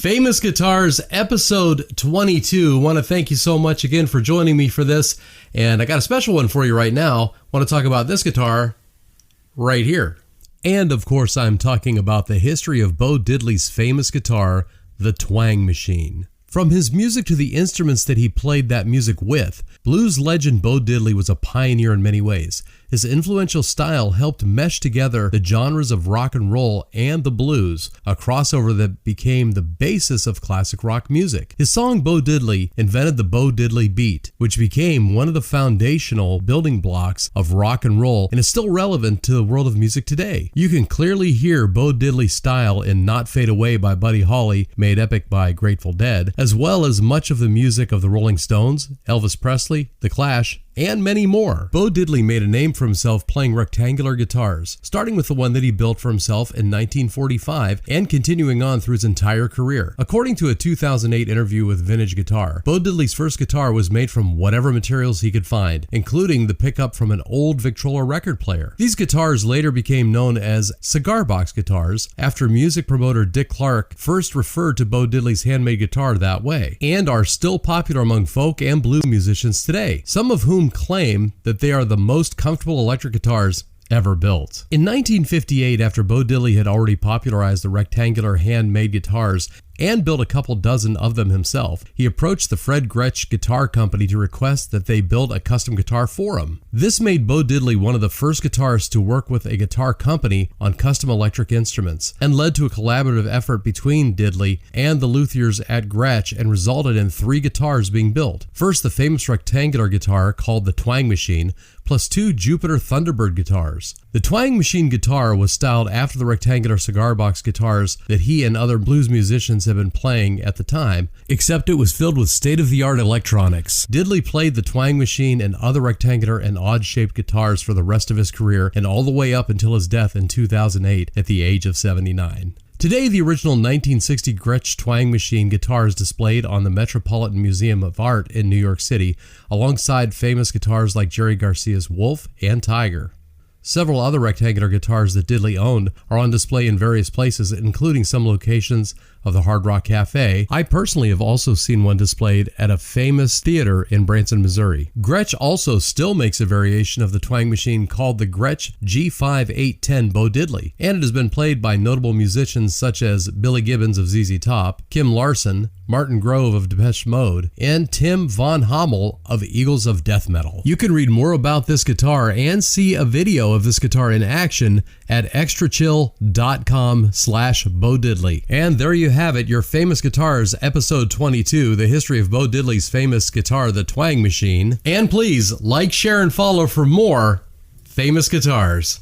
Famous Guitars, episode 22. Want to thank you so much again for joining me for this. And I got a special one for you right now. Want to talk about this guitar right here. And of course, I'm talking about the history of Bo Diddley's famous guitar, the Twang machine. From his music to the instruments that he played that music with, blues legend Bo Diddley was a pioneer in many ways. His influential style helped mesh together the genres of rock and roll and the blues, a crossover that became the basis of classic rock music. His song Bo Diddley invented the Bo Diddley beat, which became one of the foundational building blocks of rock and roll and is still relevant to the world of music today. You can clearly hear Bo Diddley's style in Not Fade Away by Buddy Holly, made epic by Grateful Dead, as well as much of the music of the Rolling Stones, Elvis Presley, The Clash, and many more. Bo Diddley made a name for himself playing rectangular guitars, starting with the one that he built for himself in 1945 and continuing on through his entire career. According to a 2008 interview with Vintage Guitar, Bo Diddley's first guitar was made from whatever materials he could find, including the pickup from an old Victrola record player. These guitars later became known as cigar box guitars after music promoter Dick Clark first referred to Bo Diddley's handmade guitar that way, and are still popular among folk and blues musicians today, some of whom claim that they are the most comfortable electric guitars ever built. In 1958, after Bo Diddley had already popularized the rectangular handmade guitars and built a couple dozen of them himself, he approached the Fred Gretsch Guitar Company to request that they build a custom guitar for him. This made Bo Diddley one of the first guitarists to work with a guitar company on custom electric instruments, and led to a collaborative effort between Diddley and the luthiers at Gretsch and resulted in 3 guitars being built. First, the famous rectangular guitar called the Twang machine, plus 2 Jupiter Thunderbird guitars. The Twang machine guitar was styled after the rectangular cigar box guitars that he and other blues musicians had been playing at the time, except it was filled with state-of-the-art electronics. Diddley played the Twang machine and other rectangular and odd-shaped guitars for the rest of his career and all the way up until his death in 2008 at the age of 79. Today, the original 1960 Gretsch Twang machine guitar is displayed on the Metropolitan Museum of Art in New York City, alongside famous guitars like Jerry Garcia's Wolf and Tiger. Several other rectangular guitars that Diddley owned are on display in various places, including some locations of the Hard Rock Cafe. I personally have also seen one displayed at a famous theater in Branson, Missouri. Gretsch also still makes a variation of the Twang machine called the Gretsch G5810 Bo Diddley, and it has been played by notable musicians such as Billy Gibbons of ZZ Top, Kim Larson, Martin Grove of Depeche Mode, and Tim Von Hommel of Eagles of Death Metal. You can read more about this guitar and see a video of this guitar in action at extrachill.com/Bo Diddley. And there you have it, your Famous Guitars, episode 22, the history of Bo Diddley's famous guitar, the Twang machine. And please like, share, and follow for more Famous Guitars.